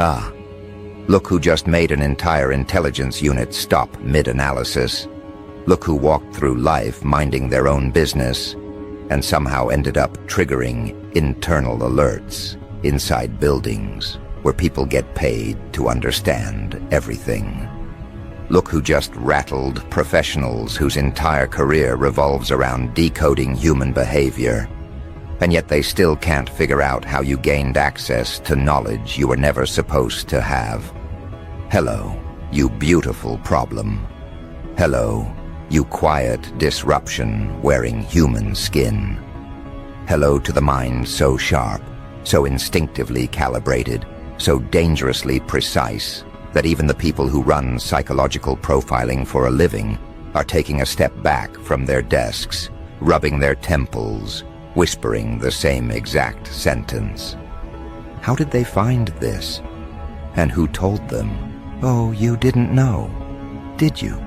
Ah, look who just made an entire intelligence unit stop mid-analysis. Look who walked through life minding their own business and somehow ended up triggering internal alerts inside buildings where people get paid to understand everything. Look who just rattled professionals whose entire career revolves around decoding human behavior, and yet they still can't figure out how you gained access to knowledge you were never supposed to have. Hello, you beautiful problem. Hello, you quiet disruption wearing human skin. Hello to the mind so sharp, so instinctively calibrated, so dangerously precise, that even the people who run psychological profiling for a living are taking a step back from their desks, rubbing their temples, whispering the same exact sentence. How did they find this? And who told them? Oh, you didn't know, did you?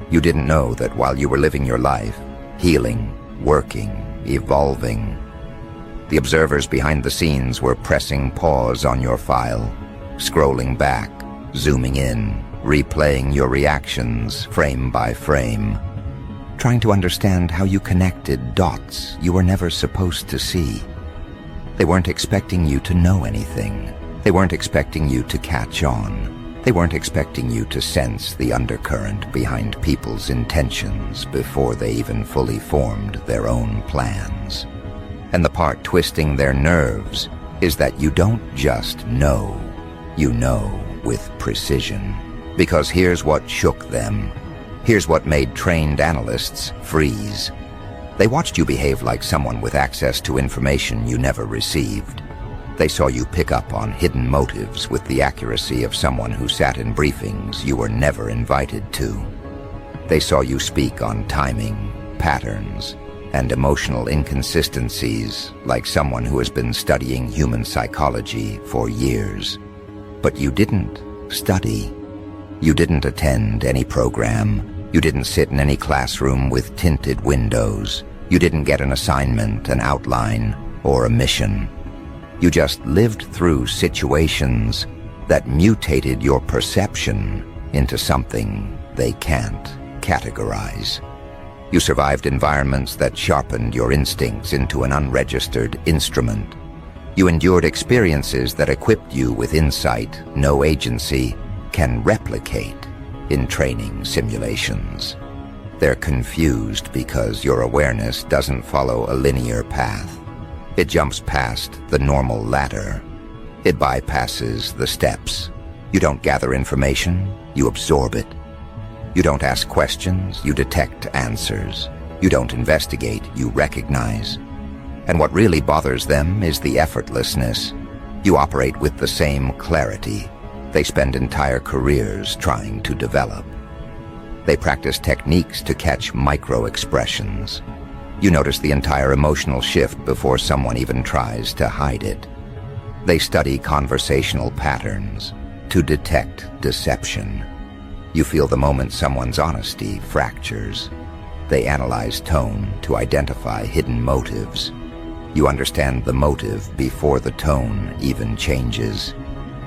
You didn't know that while you were living your life, healing, working, evolving, the observers behind the scenes were pressing pause on your file, scrolling back, zooming in, replaying your reactions frame by frame, trying to understand how you connected dots you were never supposed to see. They weren't expecting you to know anything. They weren't expecting you to catch on. They weren't expecting you to sense the undercurrent behind people's intentions before they even fully formed their own plans. And the part twisting their nerves is that you don't just know. You know with precision. Because here's what shook them. Here's what made trained analysts freeze. They watched you behave like someone with access to information you never received. They saw you pick up on hidden motives with the accuracy of someone who sat in briefings you were never invited to. They saw you speak on timing, patterns, and emotional inconsistencies like someone who has been studying human psychology for years. But you didn't study. You didn't attend any program. You didn't sit in any classroom with tinted windows. You didn't get an assignment, an outline, or a mission. You just lived through situations that mutated your perception into something they can't categorize. You survived environments that sharpened your instincts into an unregistered instrument. You endured experiences that equipped you with insight no agency can replicate in training simulations. They're confused because your awareness doesn't follow a linear path. It jumps past the normal ladder. It bypasses the steps. You don't gather information, you absorb it. You don't ask questions, you detect answers. You don't investigate, you recognize. And what really bothers them is the effortlessness. You operate with the same clarity they spend entire careers trying to develop. They practice techniques to catch micro-expressions. You notice the entire emotional shift before someone even tries to hide it. They study conversational patterns to detect deception. You feel the moment someone's honesty fractures. They analyze tone to identify hidden motives. You understand the motive before the tone even changes.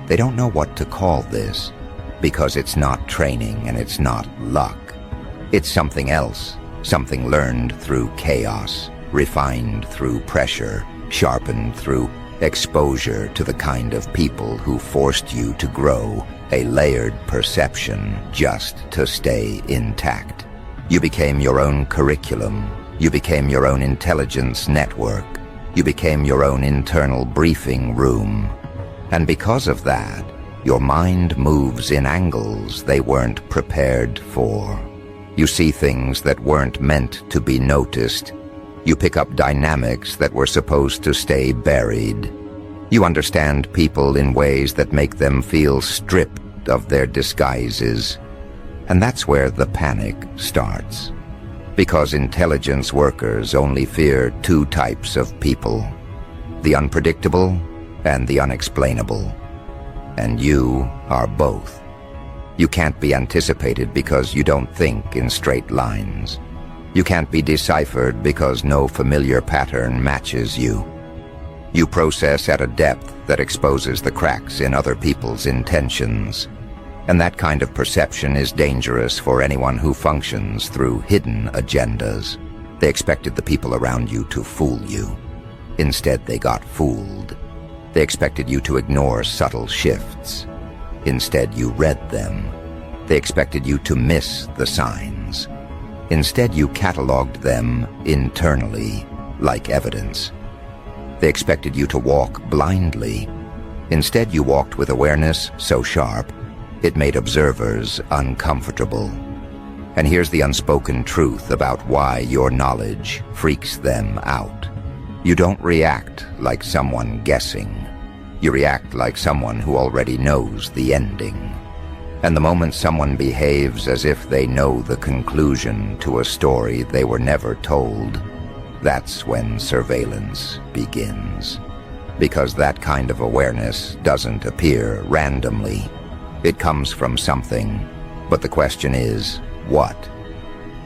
They don't know what to call this because it's not training and it's not luck. It's something else, something learned through chaos, refined through pressure, sharpened through exposure to the kind of people who forced you to grow a layered perception just to stay intact. You became your own curriculum. You became your own intelligence network. You became your own internal briefing room. And because of that, your mind moves in angles they weren't prepared for. You see things that weren't meant to be noticed. You pick up dynamics that were supposed to stay buried. You understand people in ways that make them feel stripped of their disguises. And that's where the panic starts. Because intelligence workers only fear two types of people: the unpredictable and the unexplainable. And you are both. You can't be anticipated because you don't think in straight lines. You can't be deciphered because no familiar pattern matches you. You process at a depth that exposes the cracks in other people's intentions. And that kind of perception is dangerous for anyone who functions through hidden agendas. They expected the people around you to fool you. Instead, they got fooled. They expected you to ignore subtle shifts. Instead, you read them. They expected you to miss the signs. Instead, you cataloged them internally, like evidence. They expected you to walk blindly. Instead, you walked with awareness so sharp, it made observers uncomfortable. And here's the unspoken truth about why your knowledge freaks them out. You don't react like someone guessing. You react like someone who already knows the ending. And the moment someone behaves as if they know the conclusion to a story they were never told, that's when surveillance begins. Because that kind of awareness doesn't appear randomly. It comes from something. But the question is, what?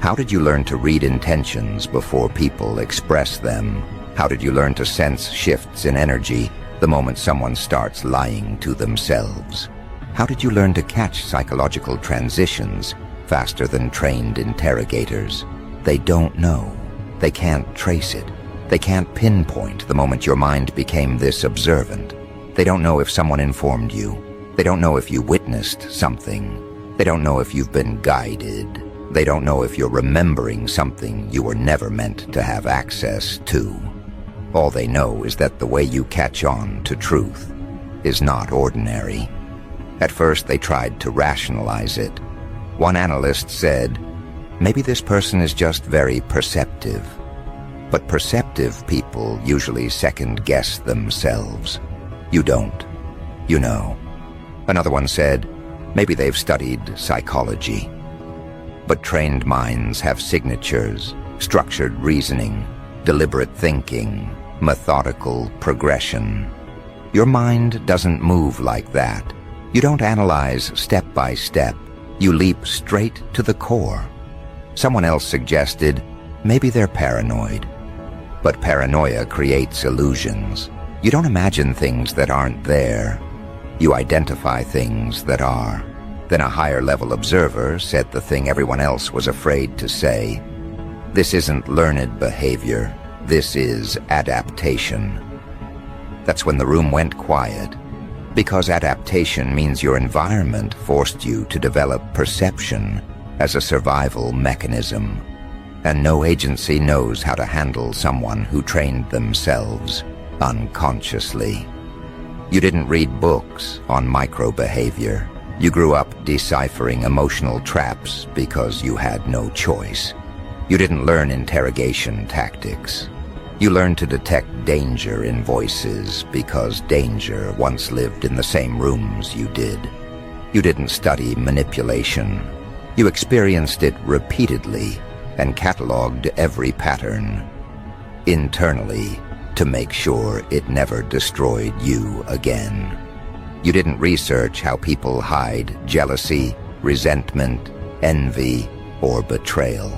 How did you learn to read intentions before people express them? How did you learn to sense shifts in energy the moment someone starts lying to themselves? How did you learn to catch psychological transitions faster than trained interrogators? They don't know. They can't trace it. They can't pinpoint the moment your mind became this observant. They don't know if someone informed you. They don't know if you witnessed something. They don't know if you've been guided. They don't know if you're remembering something you were never meant to have access to. All they know is that the way you catch on to truth is not ordinary. At first, they tried to rationalize it. One analyst said, maybe this person is just very perceptive. But perceptive people usually second-guess themselves. You don't. You know. Another one said, maybe they've studied psychology. But trained minds have signatures, structured reasoning, deliberate thinking, methodical progression. Your mind doesn't move like that. You don't analyze step by step. You leap straight to the core. Someone else suggested, maybe they're paranoid. But paranoia creates illusions. You don't imagine things that aren't there. You identify things that are. Then a higher-level observer said the thing everyone else was afraid to say. This isn't learned behavior. This is adaptation. That's when the room went quiet. Because adaptation means your environment forced you to develop perception as a survival mechanism. And no agency knows how to handle someone who trained themselves unconsciously. You didn't read books on microbehavior. You grew up deciphering emotional traps because you had no choice. You didn't learn interrogation tactics. You learned to detect danger in voices because danger once lived in the same rooms you did. You didn't study manipulation. You experienced it repeatedly and cataloged every pattern internally to make sure it never destroyed you again. You didn't research how people hide jealousy, resentment, envy, or betrayal.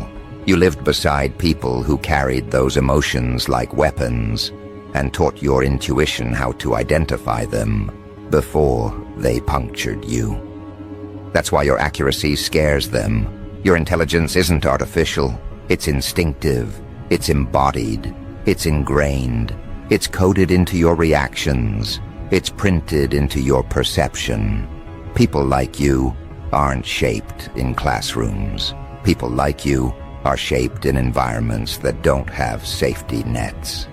You lived beside people who carried those emotions like weapons and taught your intuition how to identify them before they punctured you. That's why your accuracy scares them. Your intelligence isn't artificial. It's instinctive. It's embodied. It's ingrained. It's coded into your reactions. It's printed into your perception. People like you aren't shaped in classrooms. People like you are shaped in environments that don't have safety nets.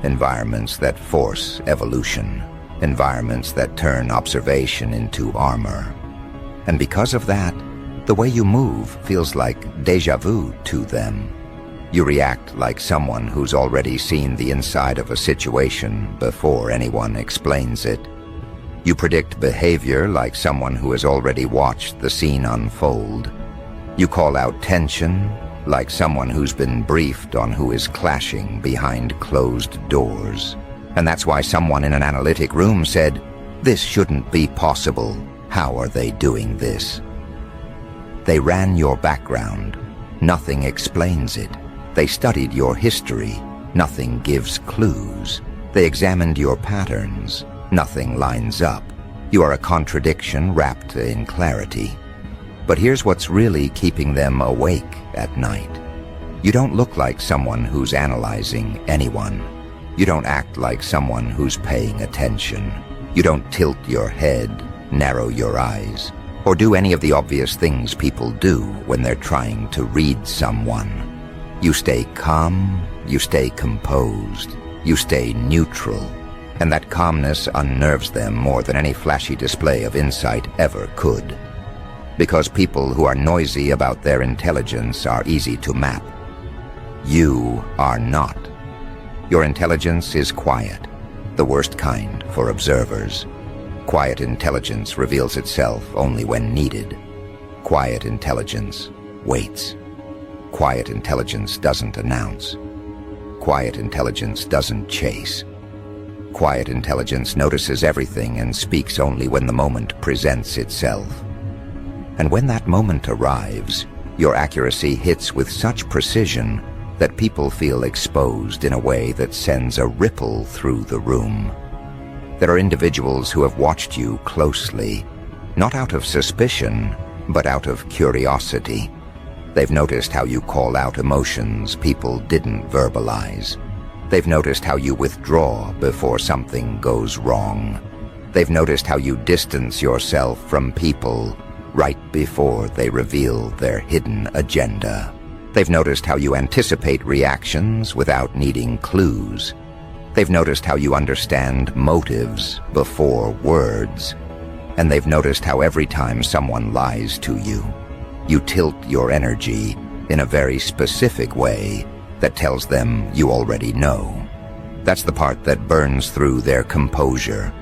Environments that force evolution. Environments that turn observation into armor. And because of that, the way you move feels like déjà vu to them. You react like someone who's already seen the inside of a situation before anyone explains it. You predict behavior like someone who has already watched the scene unfold. You call out tension like someone who's been briefed on who is clashing behind closed doors. And that's why someone in an analytic room said, "This shouldn't be possible. How are they doing this?" They ran your background. Nothing explains it. They studied your history. Nothing gives clues. They examined your patterns. Nothing lines up. You are a contradiction wrapped in clarity. But here's what's really keeping them awake at night. You don't look like someone who's analyzing anyone. You don't act like someone who's paying attention. You don't tilt your head, narrow your eyes, or do any of the obvious things people do when they're trying to read someone. You stay calm, you stay composed, you stay neutral, and that calmness unnerves them more than any flashy display of insight ever could. Because people who are noisy about their intelligence are easy to map. You are not. Your intelligence is quiet, the worst kind for observers. Quiet intelligence reveals itself only when needed. Quiet intelligence waits. Quiet intelligence doesn't announce. Quiet intelligence doesn't chase. Quiet intelligence notices everything and speaks only when the moment presents itself. And when that moment arrives, your accuracy hits with such precision that people feel exposed in a way that sends a ripple through the room. There are individuals who have watched you closely, not out of suspicion, but out of curiosity. They've noticed how you call out emotions people didn't verbalize. They've noticed how you withdraw before something goes wrong. They've noticed how you distance yourself from people right before they reveal their hidden agenda. They've noticed how you anticipate reactions without needing clues. They've noticed how you understand motives before words. And they've noticed how every time someone lies to you, you tilt your energy in a very specific way that tells them you already know. That's the part that burns through their composure.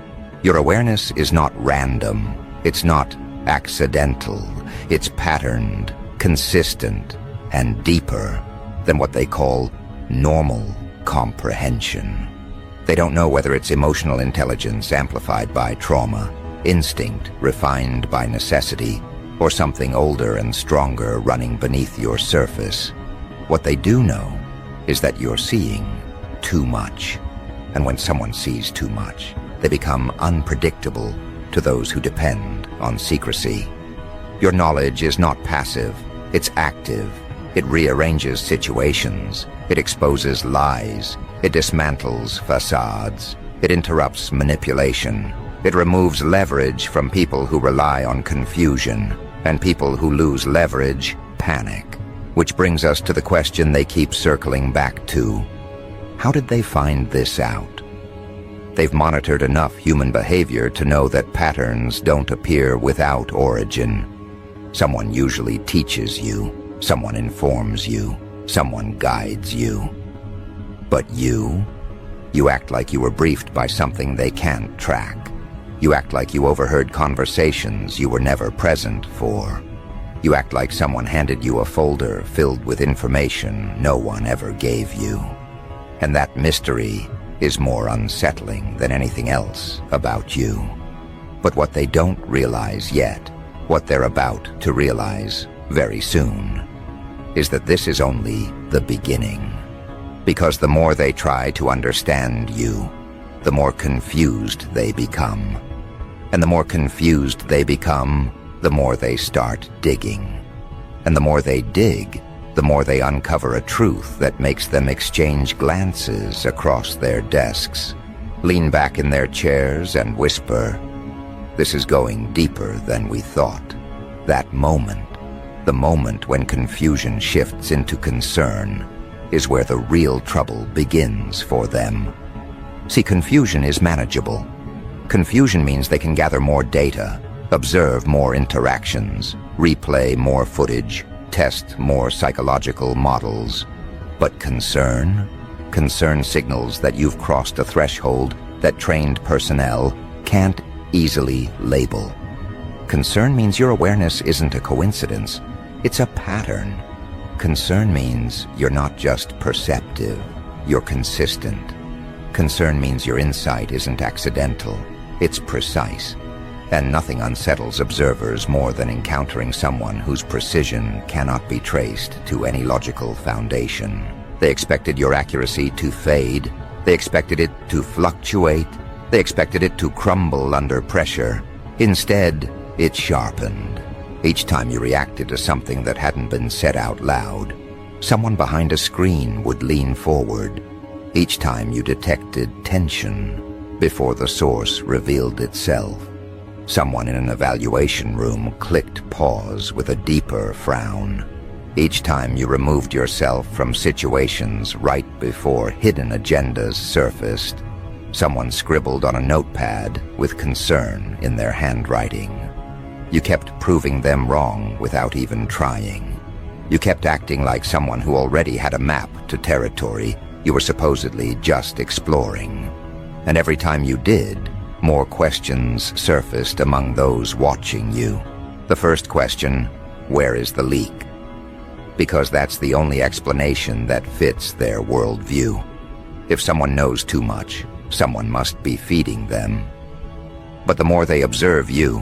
Your awareness is not random. It's not accidental. It's patterned, consistent, and deeper than what they call normal comprehension. They don't know whether it's emotional intelligence amplified by trauma, instinct refined by necessity, or something older and stronger running beneath your surface. What they do know is that you're seeing too much. And when someone sees too much, they become unpredictable to those who depend on secrecy. Your knowledge is not passive, it's active. It rearranges situations. It exposes lies. It dismantles facades. It interrupts manipulation. It removes leverage from people who rely on confusion, and people who lose leverage panic. Which brings us to the question they keep circling back to. How did they find this out? They've monitored enough human behavior to know that patterns don't appear without origin. Someone usually teaches you. Someone informs you. Someone guides you. But you act like you were briefed by something they can't track. You act like you overheard conversations you were never present for. You act like someone handed you a folder filled with information no one ever gave you. And that mystery is more unsettling than anything else about you. But what they don't realize yet, what they're about to realize very soon, is that this is only the beginning. Because the more they try to understand you, the more confused they become. And the more confused they become, the more they start digging. And the more they dig, the more they uncover a truth that makes them exchange glances across their desks, lean back in their chairs and whisper, "This is going deeper than we thought." That moment, the moment when confusion shifts into concern, is where the real trouble begins for them. See, confusion is manageable. Confusion means they can gather more data, observe more interactions, replay more footage, test more psychological models. But concern signals that you've crossed a threshold that trained personnel can't easily label. Concern means your awareness isn't a coincidence, it's a pattern. Concern means you're not just perceptive, you're consistent. Concern means your insight isn't accidental, it's precise. And nothing unsettles observers more than encountering someone whose precision cannot be traced to any logical foundation. They expected your accuracy to fade. They expected it to fluctuate. They expected it to crumble under pressure. Instead, it sharpened. Each time you reacted to something that hadn't been said out loud, someone behind a screen would lean forward. Each time you detected tension before the source revealed itself, someone in an evaluation room clicked pause with a deeper frown. Each time you removed yourself from situations right before hidden agendas surfaced, someone scribbled on a notepad with concern in their handwriting. You kept proving them wrong without even trying. You kept acting like someone who already had a map to territory you were supposedly just exploring. And every time you did, more questions surfaced among those watching you. The first question, where is the leak? Because that's the only explanation that fits their worldview. If someone knows too much, someone must be feeding them. But the more they observe you,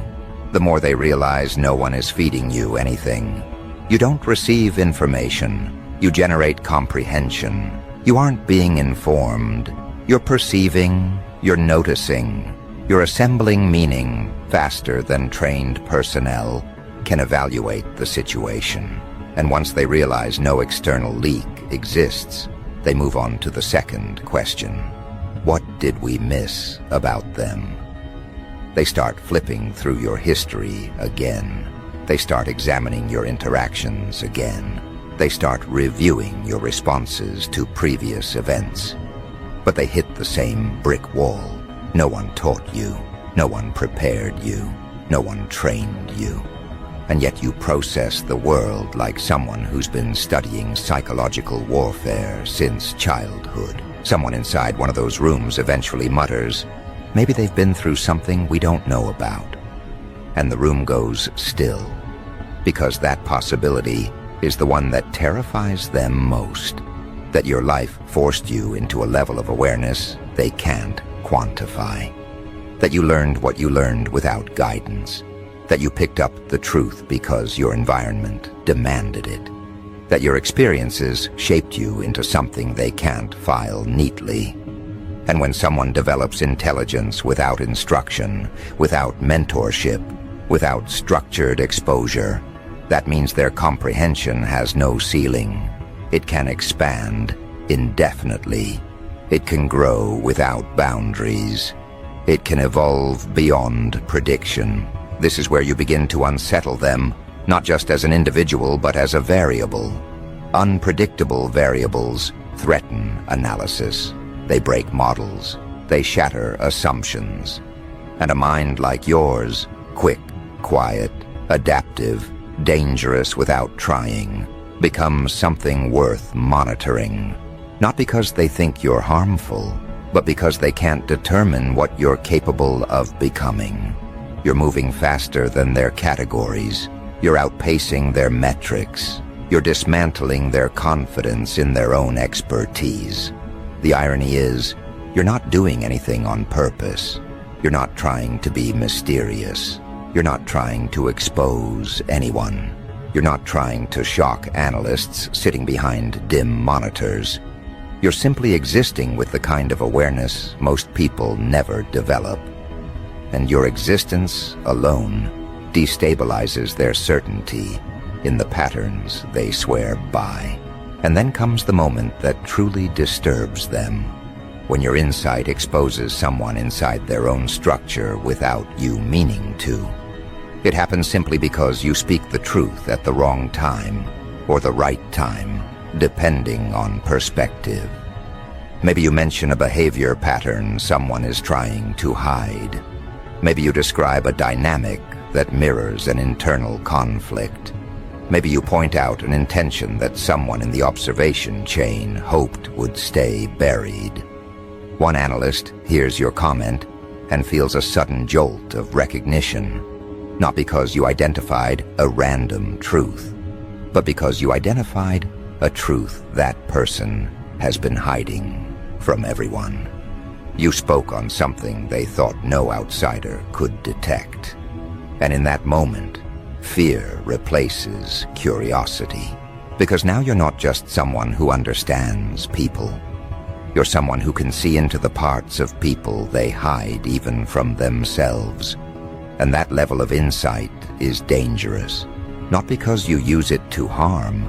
the more they realize no one is feeding you anything. You don't receive information. You generate comprehension. You aren't being informed. You're perceiving. You're noticing. You're assembling meaning faster than trained personnel can evaluate the situation. And once they realize no external leak exists, they move on to the second question. What did we miss about them? They start flipping through your history again. They start examining your interactions again. They start reviewing your responses to previous events. But they hit the same brick wall. No one taught you. No one prepared you. No one trained you. And yet you process the world like someone who's been studying psychological warfare since childhood. Someone inside one of those rooms eventually mutters, maybe they've been through something we don't know about. And the room goes still, because that possibility is the one that terrifies them most. That your life forced you into a level of awareness they can't quantify. That you learned what you learned without guidance. That you picked up the truth because your environment demanded it. That your experiences shaped you into something they can't file neatly. And when someone develops intelligence without instruction, without mentorship, without structured exposure, that means their comprehension has no ceiling. It can expand indefinitely. It can grow without boundaries. It can evolve beyond prediction. This is where you begin to unsettle them, not just as an individual, but as a variable. Unpredictable variables threaten analysis. They break models. They shatter assumptions. And a mind like yours, quick, quiet, adaptive, dangerous without trying, becomes something worth monitoring. Not because they think you're harmful, but because they can't determine what you're capable of becoming. You're moving faster than their categories. You're outpacing their metrics. You're dismantling their confidence in their own expertise. The irony is, you're not doing anything on purpose. You're not trying to be mysterious. You're not trying to expose anyone. You're not trying to shock analysts sitting behind dim monitors. You're simply existing with the kind of awareness most people never develop. And your existence alone destabilizes their certainty in the patterns they swear by. And then comes the moment that truly disturbs them, when your insight exposes someone inside their own structure without you meaning to. It happens simply because you speak the truth at the wrong time, or the right time, depending on perspective. Maybe you mention a behavior pattern someone is trying to hide. Maybe you describe a dynamic that mirrors an internal conflict. Maybe you point out an intention that someone in the observation chain hoped would stay buried. One analyst hears your comment and feels a sudden jolt of recognition, not because you identified a random truth, but because you identified a truth that person has been hiding from everyone. You spoke on something they thought no outsider could detect. And in that moment, fear replaces curiosity. Because now you're not just someone who understands people. You're someone who can see into the parts of people they hide even from themselves. And that level of insight is dangerous, not because you use it to harm,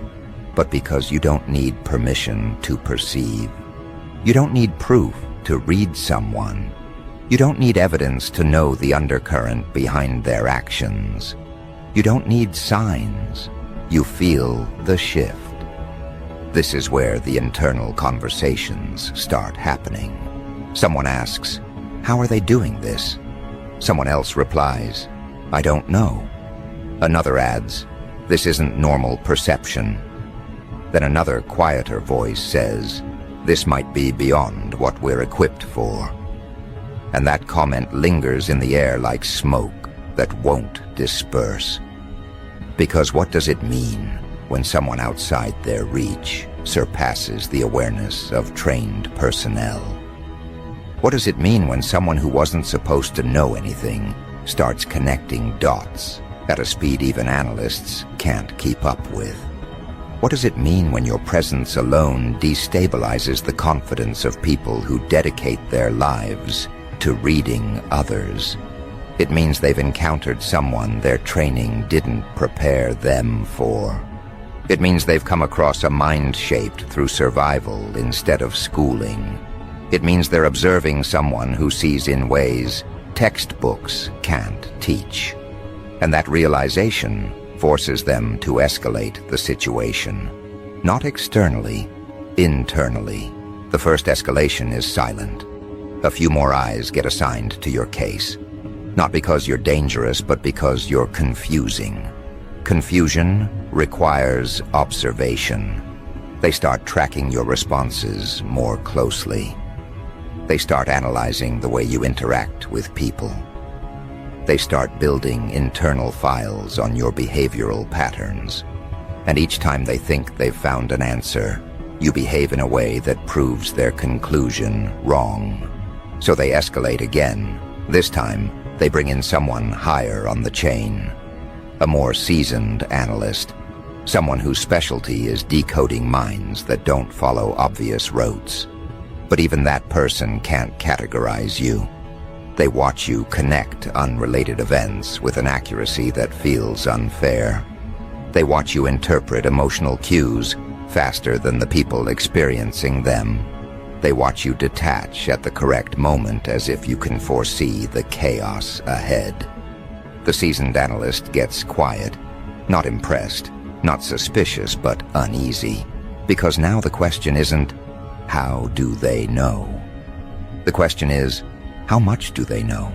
but because you don't need permission to perceive. You don't need proof to read someone. You don't need evidence to know the undercurrent behind their actions. You don't need signs. You feel the shift. This is where the internal conversations start happening. Someone asks, "How are they doing this?" Someone else replies, "I don't know." Another adds, "This isn't normal perception." Then another quieter voice says, "This might be beyond what we're equipped for." And that comment lingers in the air like smoke that won't disperse. Because what does it mean when someone outside their reach surpasses the awareness of trained personnel? What does it mean when someone who wasn't supposed to know anything starts connecting dots at a speed even analysts can't keep up with? What does it mean when your presence alone destabilizes the confidence of people who dedicate their lives to reading others? It means they've encountered someone their training didn't prepare them for. It means they've come across a mind shaped through survival instead of schooling. It means they're observing someone who sees in ways textbooks can't teach. And that realization forces them to escalate the situation. Not externally, internally. The first escalation is silent. A few more eyes get assigned to your case. Not because you're dangerous, but because you're confusing. Confusion requires observation. They start tracking your responses more closely. They start analyzing the way you interact with people. They start building internal files on your behavioral patterns. And each time they think they've found an answer, you behave in a way that proves their conclusion wrong. So they escalate again. This time, they bring in someone higher on the chain. A more seasoned analyst. Someone whose specialty is decoding minds that don't follow obvious rotes. But even that person can't categorize you. They watch you connect unrelated events with an accuracy that feels unfair. They watch you interpret emotional cues faster than the people experiencing them. They watch you detach at the correct moment as if you can foresee the chaos ahead. The seasoned analyst gets quiet, not impressed, not suspicious, but uneasy. Because now the question isn't, how do they know? The question is, how much do they know?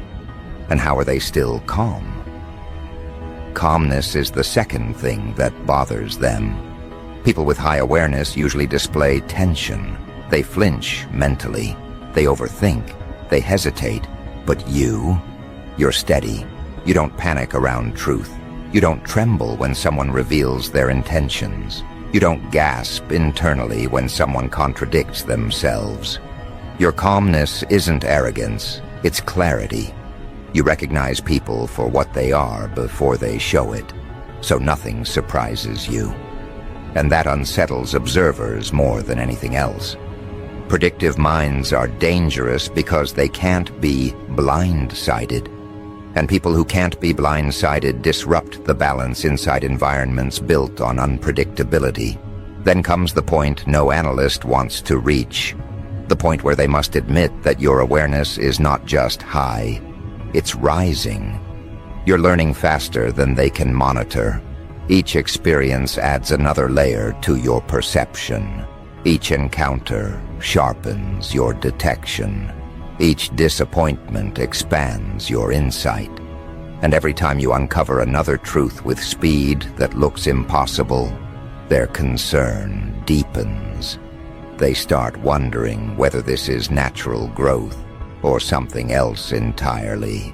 And how are they still calm? Calmness is the second thing that bothers them. People with high awareness usually display tension. They flinch mentally. They overthink. They hesitate. But you're steady. You don't panic around truth. You don't tremble when someone reveals their intentions. You don't gasp internally when someone contradicts themselves. Your calmness isn't arrogance, it's clarity. You recognize people for what they are before they show it, so nothing surprises you. And that unsettles observers more than anything else. Predictive minds are dangerous because they can't be blindsided. And people who can't be blindsided disrupt the balance inside environments built on unpredictability. Then comes the point no analyst wants to reach. The point where they must admit that your awareness is not just high, it's rising. You're learning faster than they can monitor. Each experience adds another layer to your perception. Each encounter sharpens your detection. Each disappointment expands your insight. And every time you uncover another truth with speed that looks impossible, their concern deepens. They start wondering whether this is natural growth or something else entirely.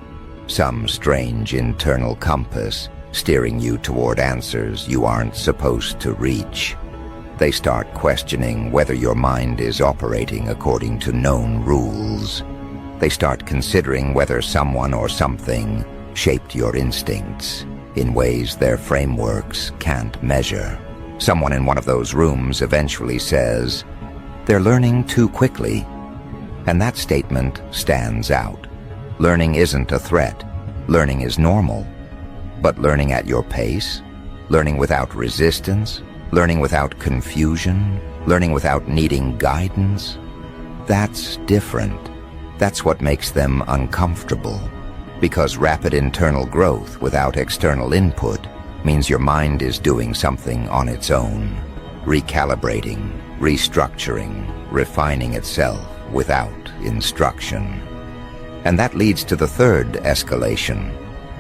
Some strange internal compass steering you toward answers you aren't supposed to reach. They start questioning whether your mind is operating according to known rules. They start considering whether someone or something shaped your instincts in ways their frameworks can't measure. Someone in one of those rooms eventually says, They're learning too quickly. And that statement stands out. Learning isn't a threat. Learning is normal. But learning at your pace, learning without resistance, learning without confusion, learning without needing guidance, that's different. That's what makes them uncomfortable. Because rapid internal growth without external input means your mind is doing something on its own, recalibrating, restructuring, refining itself without instruction. And that leads to the third escalation.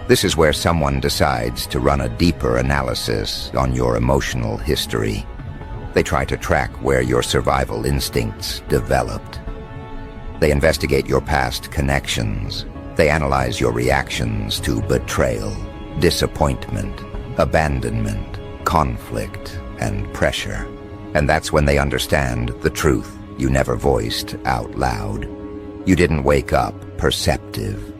This is where someone decides to run a deeper analysis on your emotional history. They try to track where your survival instincts developed. They investigate your past connections. They analyze your reactions to betrayal, disappointment, abandonment, conflict, and pressure. And that's when they understand the truth you never voiced out loud. You didn't wake up perceptive.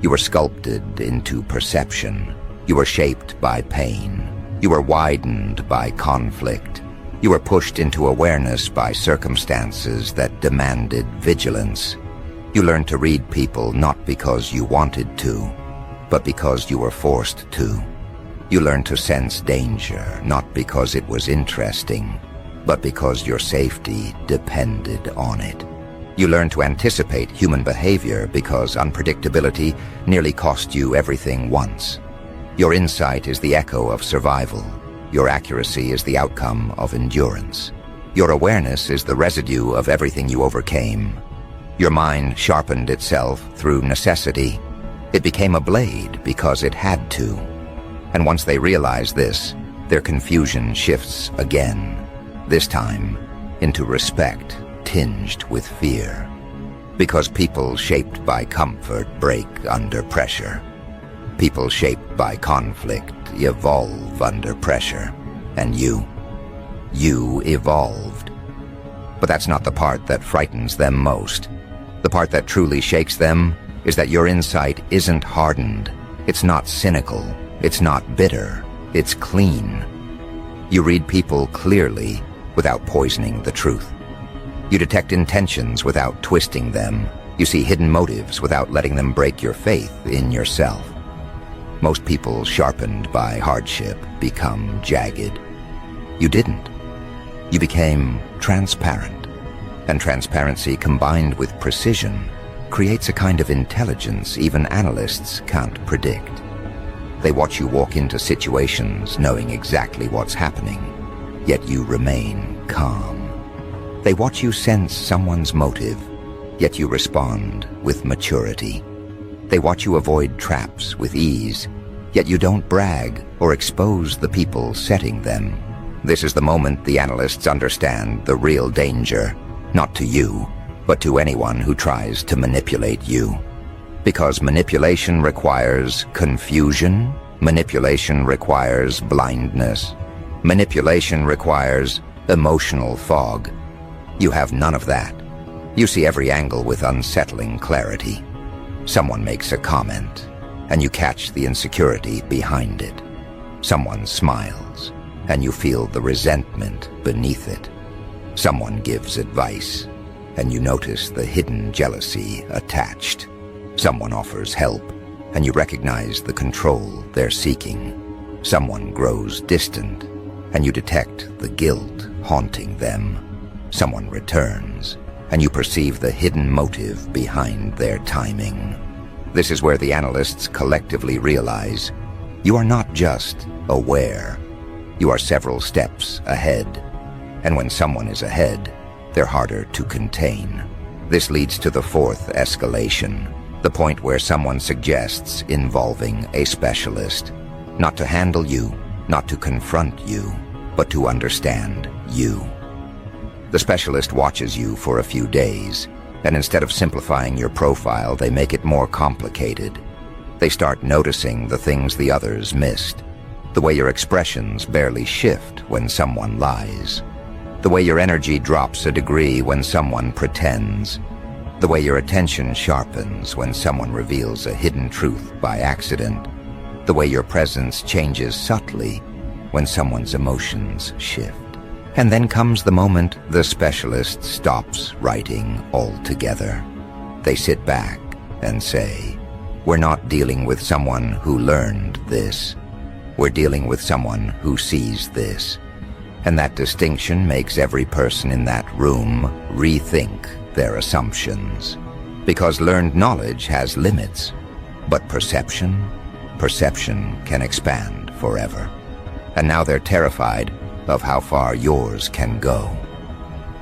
You were sculpted into perception. You were shaped by pain. You were widened by conflict. You were pushed into awareness by circumstances that demanded vigilance. You learned to read people not because you wanted to, but because you were forced to. You learned to sense danger not because it was interesting, but because your safety depended on it. You learn to anticipate human behavior because unpredictability nearly cost you everything once. Your insight is the echo of survival. Your accuracy is the outcome of endurance. Your awareness is the residue of everything you overcame. Your mind sharpened itself through necessity. It became a blade because it had to. And once they realize this, their confusion shifts again, this time into respect tinged with fear. Because people shaped by comfort break under pressure. People shaped by conflict evolve under pressure. And you evolved. But that's not the part that frightens them most. The part that truly shakes them is that your insight isn't hardened. It's not cynical. It's not bitter. It's clean. You read people clearly without poisoning the truth. You detect intentions without twisting them. You see hidden motives without letting them break your faith in yourself. Most people sharpened by hardship become jagged. You didn't. You became transparent. And transparency combined with precision creates a kind of intelligence even analysts can't predict. They watch you walk into situations knowing exactly what's happening, yet you remain calm. They watch you sense someone's motive, yet you respond with maturity. They watch you avoid traps with ease, yet you don't brag or expose the people setting them. This is the moment the analysts understand the real danger, not to you, but to anyone who tries to manipulate you. Because manipulation requires confusion, manipulation requires blindness, manipulation requires emotional fog. You have none of that. You see every angle with unsettling clarity. Someone makes a comment, and you catch the insecurity behind it. Someone smiles, and you feel the resentment beneath it. Someone gives advice, and you notice the hidden jealousy attached. Someone offers help, and you recognize the control they're seeking. Someone grows distant, and you detect the guilt haunting them. Someone returns, and you perceive the hidden motive behind their timing. This is where the analysts collectively realize you are not just aware. You are several steps ahead. And when someone is ahead, they're harder to contain. This leads to the fourth escalation, the point where someone suggests involving a specialist, not to handle you, not to confront you, but to understand you. The specialist watches you for a few days, and instead of simplifying your profile, they make it more complicated. They start noticing the things the others missed, the way your expressions barely shift when someone lies, the way your energy drops a degree when someone pretends, the way your attention sharpens when someone reveals a hidden truth by accident, the way your presence changes subtly when someone's emotions shift. And then comes the moment the specialist stops writing altogether. They sit back and say, "We're not dealing with someone who learned this. We're dealing with someone who sees this." And that distinction makes every person in that room rethink their assumptions. Because learned knowledge has limits, but perception can expand forever. And now they're terrified of how far yours can go.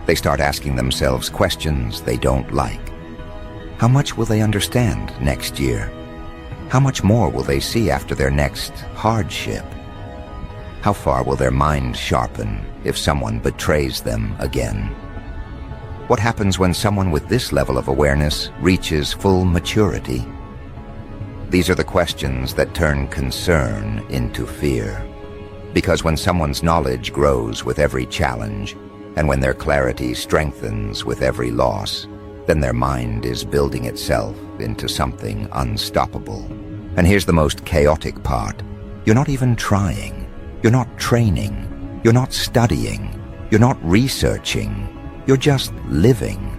They start asking themselves questions they don't like. How much will they understand next year? How much more will they see after their next hardship? How far will their mind sharpen if someone betrays them again? What happens when someone with this level of awareness reaches full maturity? These are the questions that turn concern into fear. Because when someone's knowledge grows with every challenge, and when their clarity strengthens with every loss, then their mind is building itself into something unstoppable. And here's the most chaotic part. You're not even trying. You're not training. You're not studying. You're not researching. You're just living.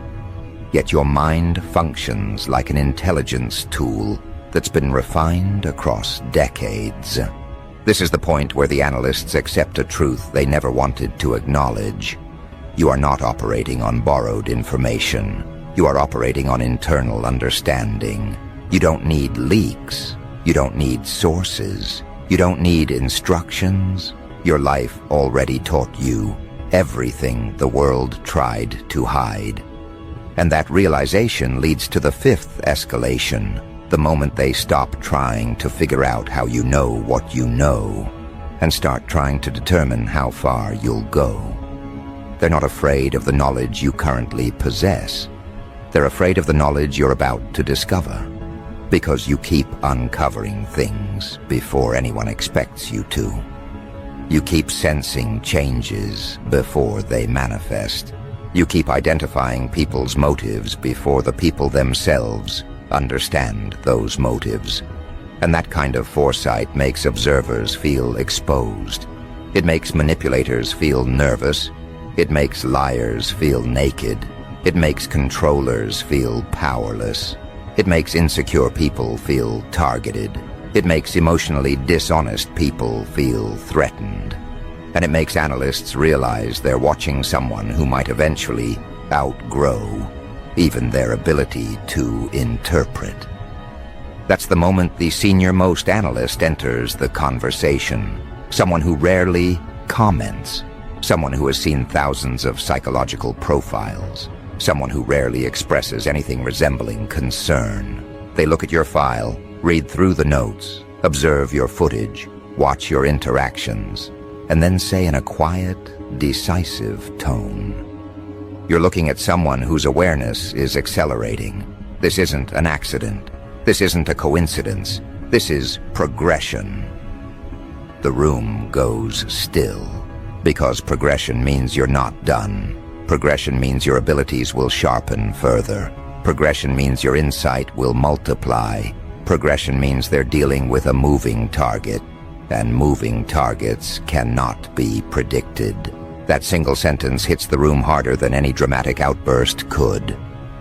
Yet your mind functions like an intelligence tool that's been refined across decades. This is the point where the analysts accept a truth they never wanted to acknowledge. You are not operating on borrowed information. You are operating on internal understanding. You don't need leaks. You don't need sources. You don't need instructions. Your life already taught you everything the world tried to hide. And that realization leads to the fifth escalation, the moment they stop trying to figure out how you know what you know and start trying to determine how far you'll go. They're not afraid of the knowledge you currently possess. They're afraid of the knowledge you're about to discover, because you keep uncovering things before anyone expects you to. You keep sensing changes before they manifest. You keep identifying people's motives before the people themselves understand those motives. And that kind of foresight makes observers feel exposed. It makes manipulators feel nervous. It makes liars feel naked. It makes controllers feel powerless. It makes insecure people feel targeted. It makes emotionally dishonest people feel threatened. And it makes analysts realize they're watching someone who might eventually outgrow even their ability to interpret. That's the moment the senior-most analyst enters the conversation. Someone who rarely comments. Someone who has seen thousands of psychological profiles. Someone who rarely expresses anything resembling concern. They look at your file, read through the notes, observe your footage, watch your interactions, and then say in a quiet, decisive tone, "You're looking at someone whose awareness is accelerating. This isn't an accident. This isn't a coincidence. This is progression." The room goes still, because progression means you're not done. Progression means your abilities will sharpen further. Progression means your insight will multiply. Progression means they're dealing with a moving target, and moving targets cannot be predicted. That single sentence hits the room harder than any dramatic outburst could.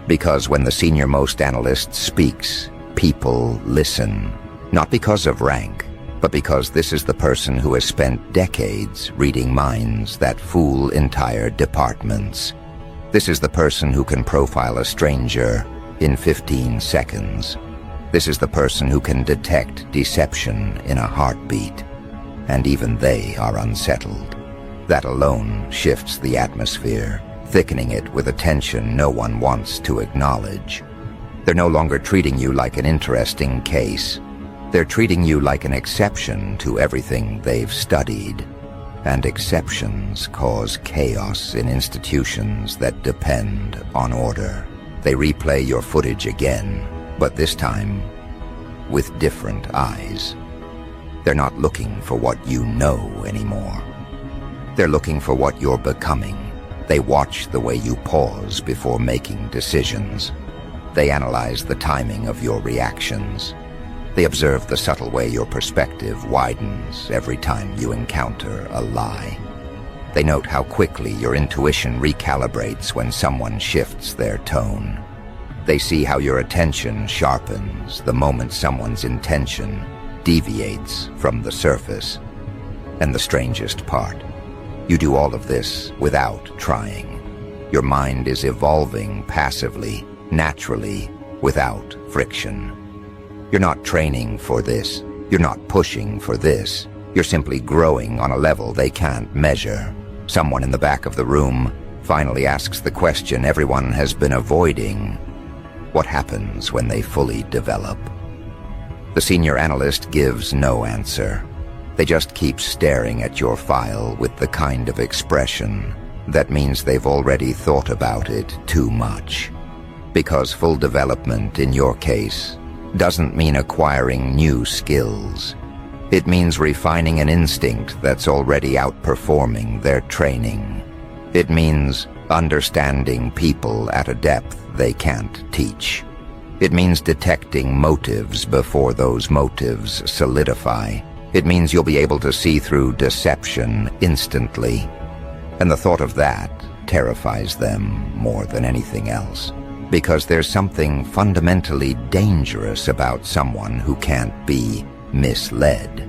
Because when the senior-most analyst speaks, people listen. Not because of rank, but because this is the person who has spent decades reading minds that fool entire departments. This is the person who can profile a stranger in 15 seconds. This is the person who can detect deception in a heartbeat. And even they are unsettled. That alone shifts the atmosphere, thickening it with a tension no one wants to acknowledge. They're no longer treating you like an interesting case. They're treating you like an exception to everything they've studied. And exceptions cause chaos in institutions that depend on order. They replay your footage again, but this time with different eyes. They're not looking for what you know anymore. They're looking for what you're becoming. They watch the way you pause before making decisions. They analyze the timing of your reactions. They observe the subtle way your perspective widens every time you encounter a lie. They note how quickly your intuition recalibrates when someone shifts their tone. They see how your attention sharpens the moment someone's intention deviates from the surface. And the strangest part, you do all of this without trying. Your mind is evolving passively, naturally, without friction. You're not training for this. You're not pushing for this. You're simply growing on a level they can't measure. Someone in the back of the room finally asks the question everyone has been avoiding. What happens when they fully develop? The senior analyst gives no answer. They just keep staring at your file with the kind of expression that means they've already thought about it too much. Because full development, in your case, doesn't mean acquiring new skills. It means refining an instinct that's already outperforming their training. It means understanding people at a depth they can't teach. It means detecting motives before those motives solidify. It means you'll be able to see through deception instantly. And the thought of that terrifies them more than anything else. Because there's something fundamentally dangerous about someone who can't be misled.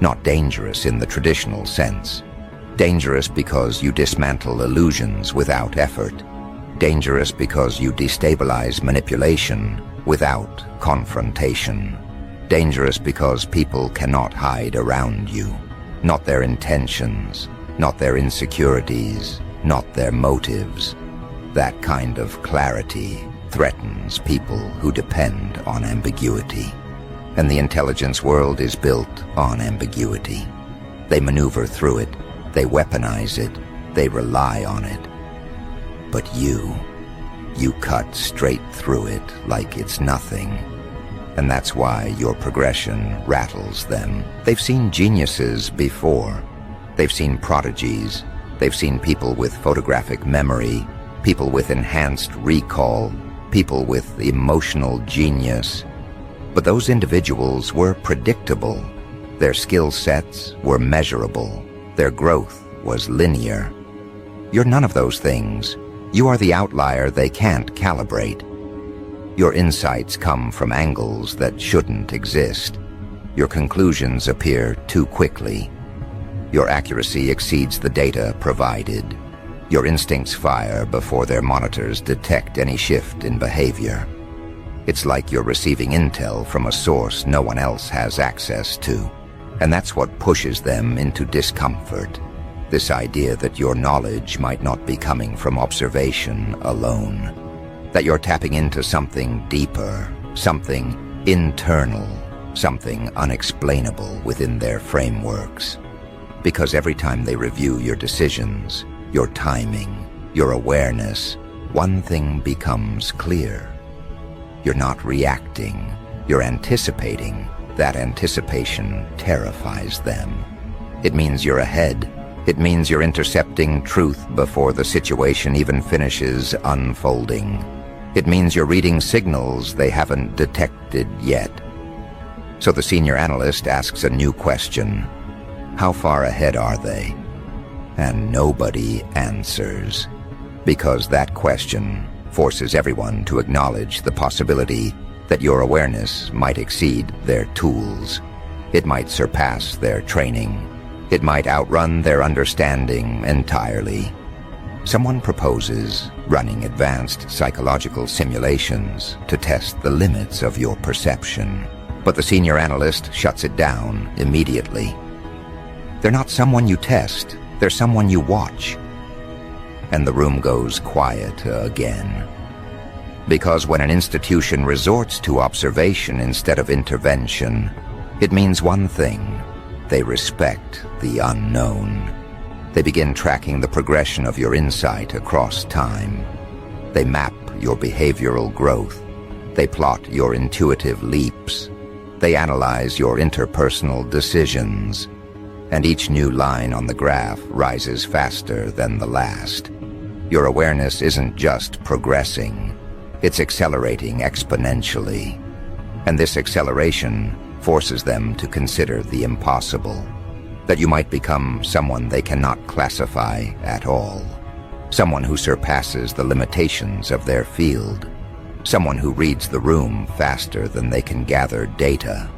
Not dangerous in the traditional sense. Dangerous because you dismantle illusions without effort. Dangerous because you destabilize manipulation without confrontation. Dangerous because people cannot hide around you. Not their intentions, not their insecurities, not their motives. That kind of clarity threatens people who depend on ambiguity. And the intelligence world is built on ambiguity. They maneuver through it, they weaponize it, they rely on it. But you cut straight through it like it's nothing. And that's why your progression rattles them. They've seen geniuses before. They've seen prodigies. They've seen people with photographic memory, people with enhanced recall, people with emotional genius. But those individuals were predictable. Their skill sets were measurable. Their growth was linear. You're none of those things. You are the outlier they can't calibrate. Your insights come from angles that shouldn't exist. Your conclusions appear too quickly. Your accuracy exceeds the data provided. Your instincts fire before their monitors detect any shift in behavior. It's like you're receiving intel from a source no one else has access to. And that's what pushes them into discomfort. This idea that your knowledge might not be coming from observation alone. That you're tapping into something deeper, something internal, something unexplainable within their frameworks. Because every time they review your decisions, your timing, your awareness, one thing becomes clear. You're not reacting, you're anticipating. That anticipation terrifies them. It means you're ahead. It means you're intercepting truth before the situation even finishes unfolding. It means you're reading signals they haven't detected yet. So the senior analyst asks a new question. How far ahead are they? And nobody answers. Because that question forces everyone to acknowledge the possibility that your awareness might exceed their tools. It might surpass their training. It might outrun their understanding entirely. Someone proposes running advanced psychological simulations to test the limits of your perception. But the senior analyst shuts it down immediately. They're not someone you test, they're someone you watch. And the room goes quiet again. Because when an institution resorts to observation instead of intervention, it means one thing: they respect the unknown. They begin tracking the progression of your insight across time. They map your behavioral growth. They plot your intuitive leaps. They analyze your interpersonal decisions. And each new line on the graph rises faster than the last. Your awareness isn't just progressing, it's accelerating exponentially. And this acceleration forces them to consider the impossible. that you might become someone they cannot classify at all, someone who surpasses the limitations of their field, someone who reads the room faster than they can gather data,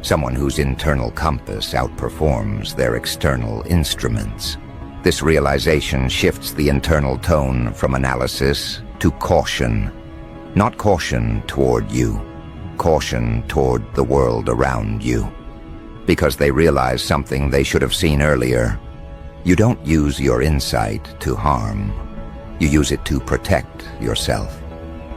someone whose internal compass outperforms their external instruments. This realization shifts the internal tone from analysis to caution. Not caution toward you, caution toward the world around you. Because they realize something they should have seen earlier. You don't use your insight to harm. You use it to protect yourself,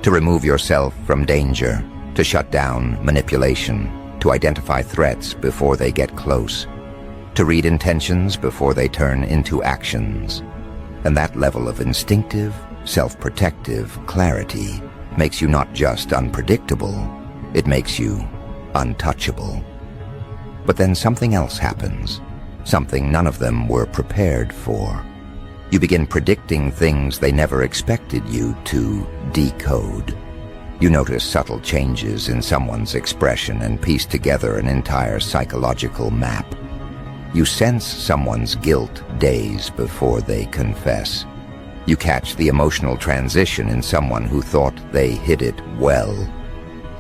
to remove yourself from danger, to shut down manipulation, to identify threats before they get close, to read intentions before they turn into actions. And that level of instinctive, self-protective clarity makes you not just unpredictable, it makes you untouchable. But then something else happens, something none of them were prepared for. You begin predicting things they never expected you to decode. You notice subtle changes in someone's expression and piece together an entire psychological map. You sense someone's guilt days before they confess. You catch the emotional transition in someone who thought they hid it well.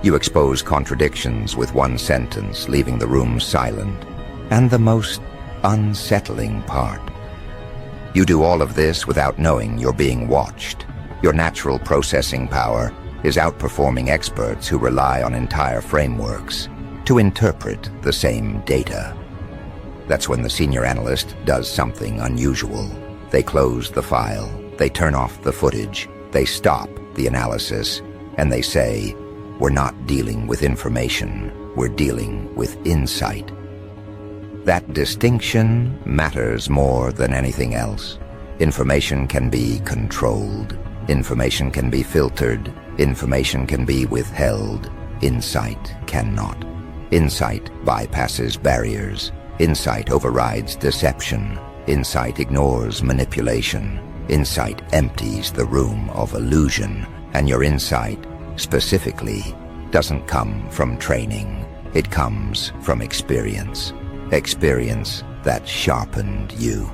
You expose contradictions with one sentence, leaving the room silent. And the most unsettling part, you do all of this without knowing you're being watched. Your natural processing power is outperforming experts who rely on entire frameworks to interpret the same data. That's when the senior analyst does something unusual. They close the file, they turn off the footage, they stop the analysis, and they say, "We're not dealing with information, we're dealing with insight." That distinction matters more than anything else. Information can be controlled, information can be filtered, information can be withheld. Insight cannot. Insight bypasses barriers. Insight overrides deception. Insight ignores manipulation. Insight empties the room of illusion. And your insight, specifically, doesn't come from training. It comes from experience. Experience that sharpened you.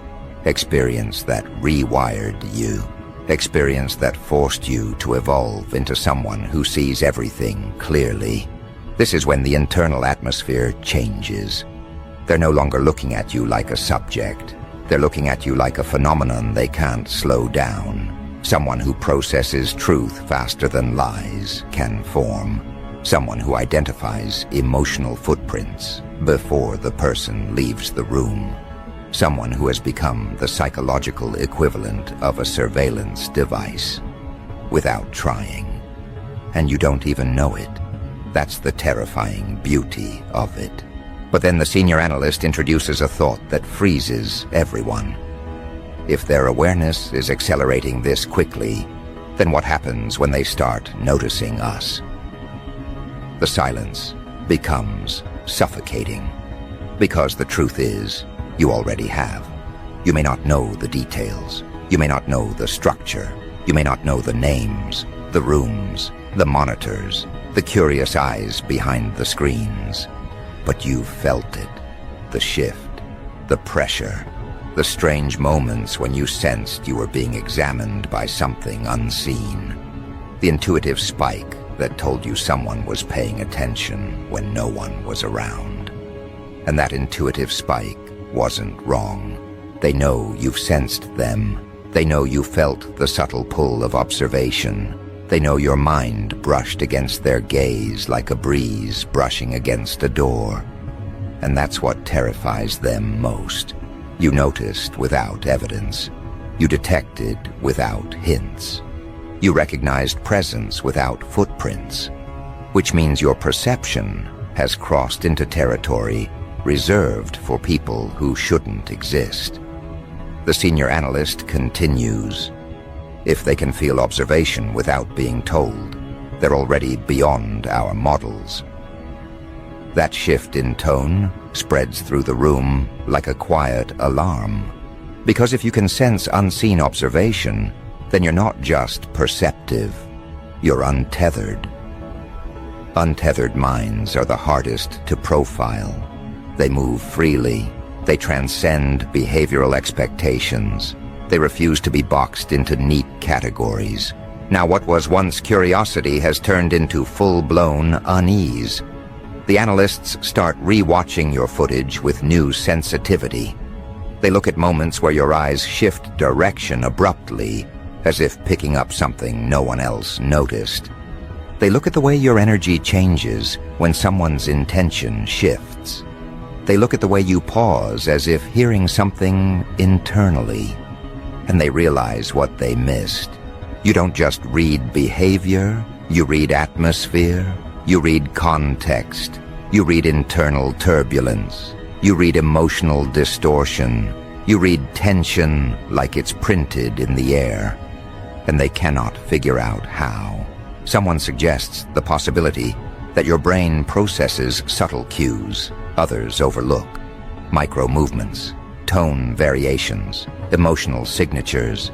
Experience that rewired you. Experience that forced you to evolve into someone who sees everything clearly. This is when the internal atmosphere changes. They're no longer looking at you like a subject. They're looking at you like a phenomenon they can't slow down. Someone who processes truth faster than lies can form. Someone who identifies emotional footprints before the person leaves the room. Someone who has become the psychological equivalent of a surveillance device without trying. And you don't even know it. That's the terrifying beauty of it. But then the senior analyst introduces a thought that freezes everyone. If their awareness is accelerating this quickly, then what happens when they start noticing us? The silence becomes suffocating. Because the truth is, you already have. You may not know the details. You may not know the structure. You may not know the names, the rooms, the monitors, the curious eyes behind the screens. But you've felt it. The shift, the pressure, the strange moments when you sensed you were being examined by something unseen. The intuitive spike that told you someone was paying attention when no one was around. And that intuitive spike wasn't wrong. They know you've sensed them. They know you felt the subtle pull of observation. They know your mind brushed against their gaze like a breeze brushing against a door. And that's what terrifies them most. You noticed without evidence. You detected without hints. You recognized presence without footprints, which means your perception has crossed into territory reserved for people who shouldn't exist. The senior analyst continues. If they can feel observation without being told, they're already beyond our models. That shift in tone spreads through the room like a quiet alarm. Because if you can sense unseen observation, then you're not just perceptive, you're untethered. Untethered minds are the hardest to profile. They move freely, They transcend behavioral expectations. They refuse to be boxed into neat categories. Now what was once curiosity has turned into full-blown unease. The analysts start re-watching your footage with new sensitivity. They look at moments where your eyes shift direction abruptly, as if picking up something no one else noticed. They look at the way your energy changes when someone's intention shifts. They look at the way you pause as if hearing something internally. And they realize what they missed. You don't just read behavior, you read atmosphere, you read context, you read internal turbulence, you read emotional distortion, you read tension like it's printed in the air. And they cannot figure out how. Someone suggests the possibility that your brain processes subtle cues others overlook. Micro movements, tone variations, emotional signatures.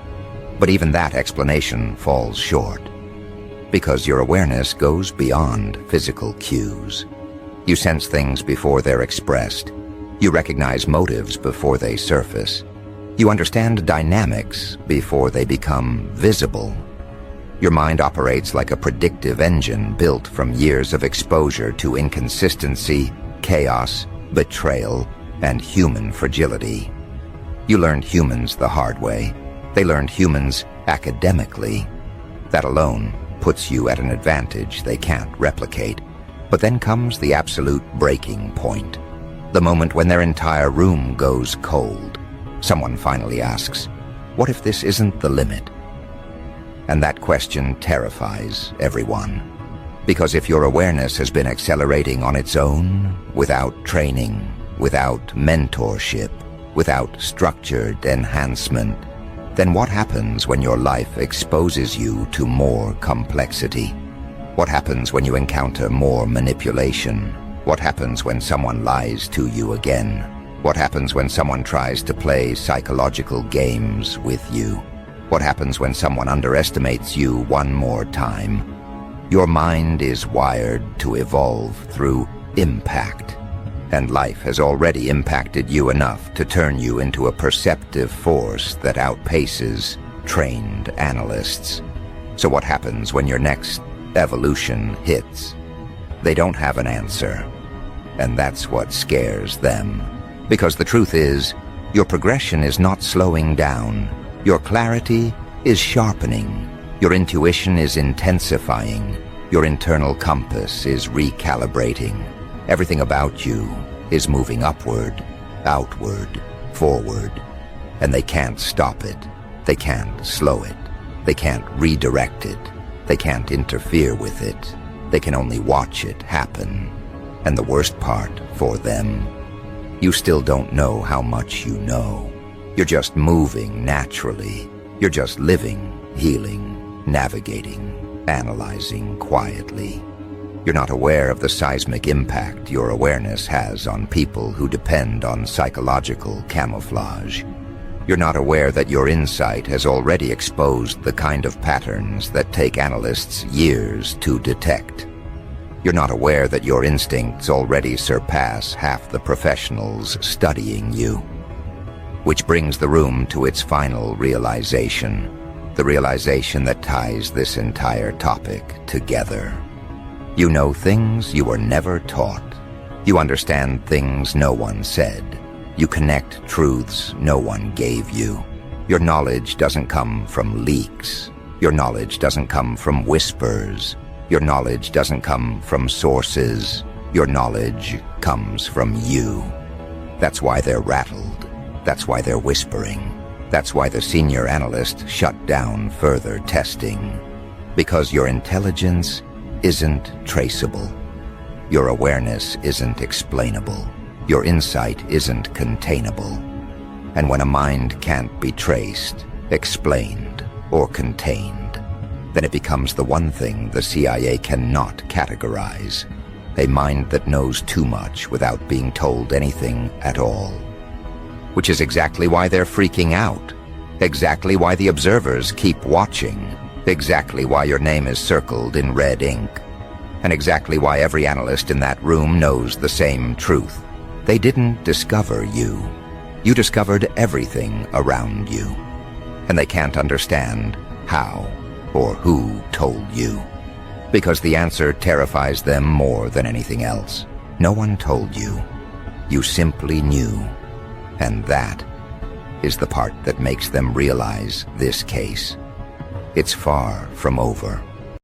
But even that explanation falls short, because your awareness goes beyond physical cues. You sense things before they're expressed. You recognize motives before they surface. You understand dynamics before they become visible. Your mind operates like a predictive engine built from years of exposure to inconsistency, chaos, betrayal, and human fragility. You learned humans the hard way. They learned humans academically. That alone puts you at an advantage they can't replicate. But then comes the absolute breaking point. The moment when their entire room goes cold. Someone finally asks, "What if this isn't the limit?" And that question terrifies everyone. Because if your awareness has been accelerating on its own, without training, without mentorship, without structured enhancement, then what happens when your life exposes you to more complexity? What happens when you encounter more manipulation? What happens when someone lies to you again? What happens when someone tries to play psychological games with you? What happens when someone underestimates you one more time? Your mind is wired to evolve through impact. And life has already impacted you enough to turn you into a perceptive force that outpaces trained analysts. So what happens when your next evolution hits? They don't have an answer. And that's what scares them. Because the truth is, your progression is not slowing down. Your clarity is sharpening. Your intuition is intensifying. Your internal compass is recalibrating. Everything about you is moving upward, outward, forward. And they can't stop it. They can't slow it. They can't redirect it. They can't interfere with it. They can only watch it happen. And the worst part for them, you still don't know how much you know. You're just moving naturally. You're just living, healing, navigating, analyzing quietly. You're not aware of the seismic impact your awareness has on people who depend on psychological camouflage. You're not aware that your insight has already exposed the kind of patterns that take analysts years to detect. You're not aware that your instincts already surpass half the professionals studying you. Which brings the room to its final realization, the realization that ties this entire topic together. You know things you were never taught. You understand things no one said. You connect truths no one gave you. Your knowledge doesn't come from leaks. Your knowledge doesn't come from whispers. Your knowledge doesn't come from sources. Your knowledge comes from you. That's why they're rattled. That's why they're whispering. That's why the senior analyst shut down further testing. Because your intelligence isn't traceable. Your awareness isn't explainable. Your insight isn't containable. And when a mind can't be traced, explained, or contained, then it becomes the one thing the CIA cannot categorize. A mind that knows too much without being told anything at all. Which is exactly why they're freaking out. Exactly why the observers keep watching. Exactly why your name is circled in red ink. And exactly why every analyst in that room knows the same truth. They didn't discover you. You discovered everything around you, and they can't understand how or who told you, because the answer terrifies them more than anything else. No one told you. You simply knew, and that is the part that makes them realize this case. It's far from over.